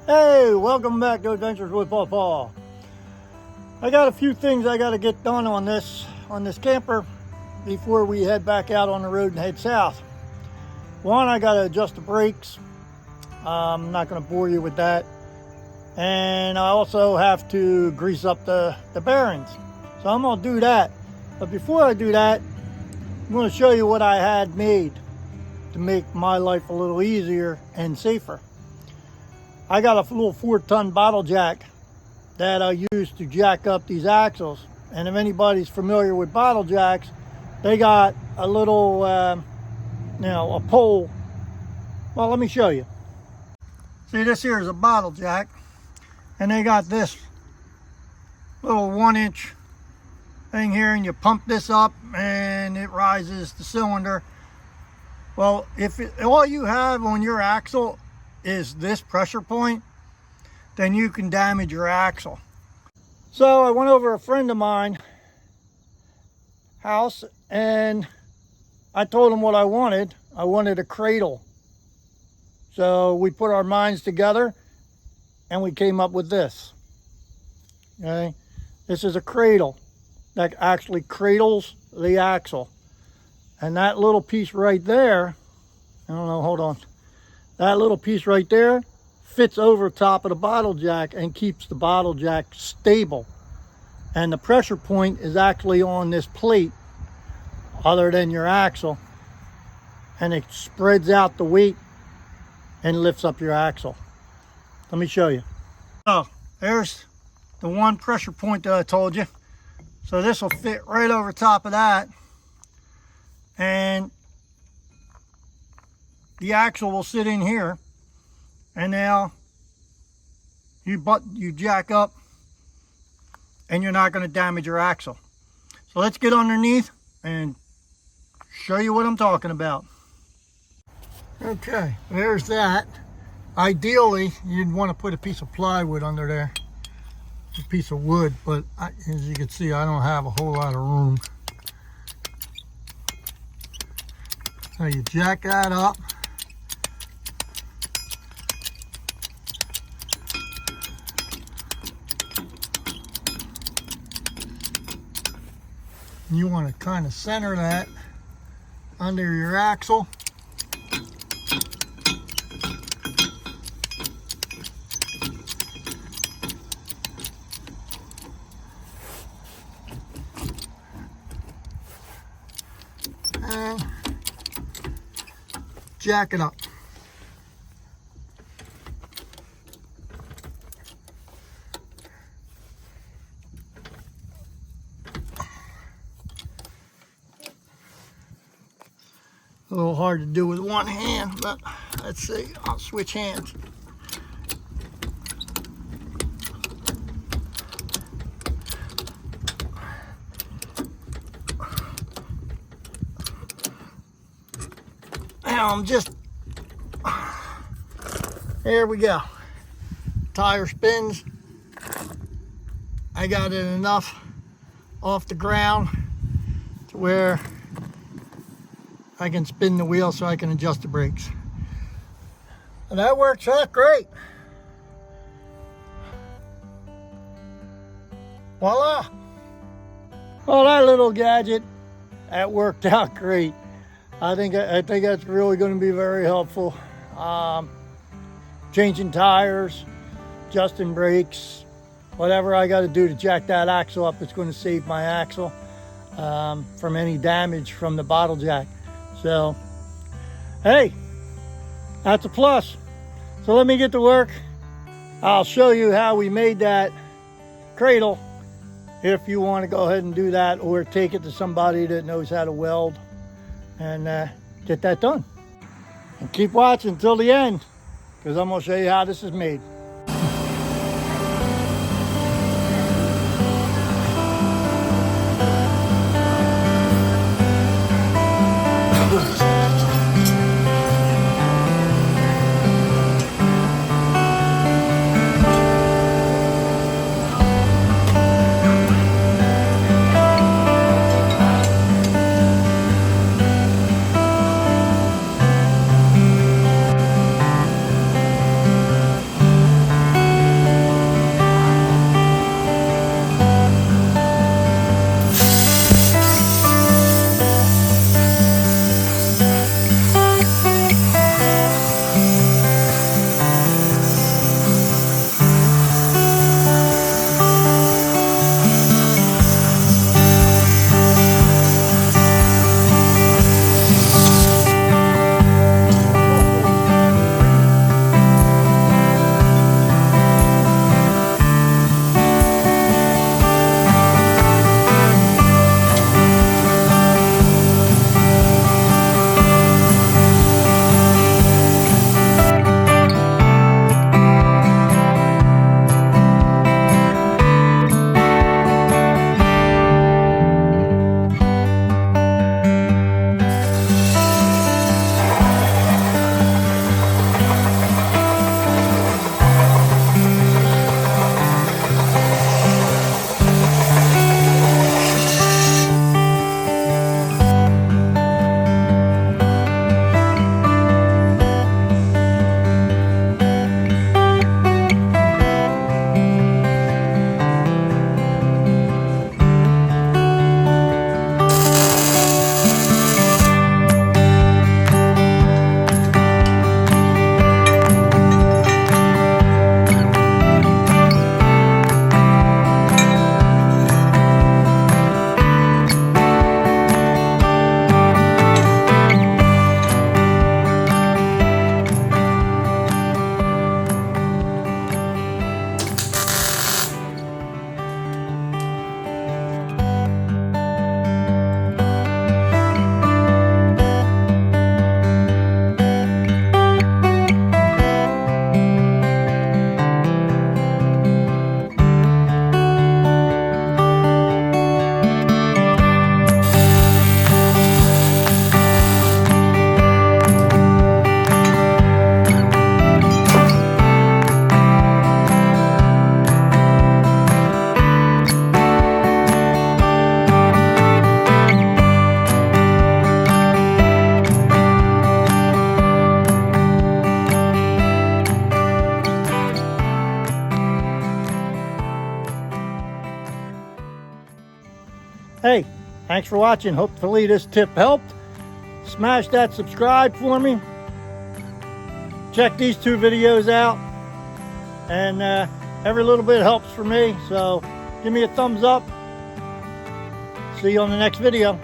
Hey, welcome back to Adventures with Paw. I got a few things I got to get done on this camper before we head back out on the road and head south. One, I got to adjust the brakes. I'm not going to bore you with that. And I also have to grease up the bearings. So I'm going to do that. But before I do that, I'm going to show you what I had made to make my life a little easier and safer. I got a little 4-ton bottle jack that I use to jack up these axles. And if anybody's familiar with bottle jacks, they got a little, a pole. Well, let me show you. See, this here is a bottle jack, and they got this little 1-inch thing here, and you pump this up and it rises the cylinder. Well, if all you have on your axle is this pressure point, then you can damage your axle. So I went over a friend of mine's house and I told him what I wanted. I wanted a cradle. So we put our minds together and we came up with this. Okay, this is a cradle that actually cradles the axle. And that little piece right there, I don't know, hold on. That little piece right there fits over top of the bottle jack and keeps the bottle jack stable. And the pressure point is actually on this plate other than your axle. And it spreads out the weight and lifts up your axle. Let me show you. So there's the one pressure point that I told you. So this will fit right over top of that. And the axle will sit in here, and now you jack up and you're not going to damage your axle. So let's get underneath and show you what I'm talking about. Okay, there's that. Ideally, you'd want to put a piece of plywood under there, a piece of wood, but as you can see, I don't have a whole lot of room. So you jack that up. You want to kind of center that under your axle. And jack it up. A little hard to do with one hand, but let's see, I'll switch hands. Now I'm just, there we go. Tire spins. I got it enough off the ground to where I can spin the wheel so I can adjust the brakes. And that works out great. Voila! Well, that little gadget, that worked out great. I think that's really going to be very helpful. Changing tires, adjusting brakes, whatever I got to do to jack that axle up, it's going to save my axle from any damage from the bottle jack. So, hey, that's a plus. So let me get to work. I'll show you how we made that cradle if you want to go ahead and do that, or take it to somebody that knows how to weld and get that done. And keep watching till the end, because I'm going to show you how this is made. Hey, thanks for watching. Hopefully this tip helped. Smash that subscribe for me. Check these 2 videos out. And every little bit helps for me. So give me a thumbs up. See you on the next video.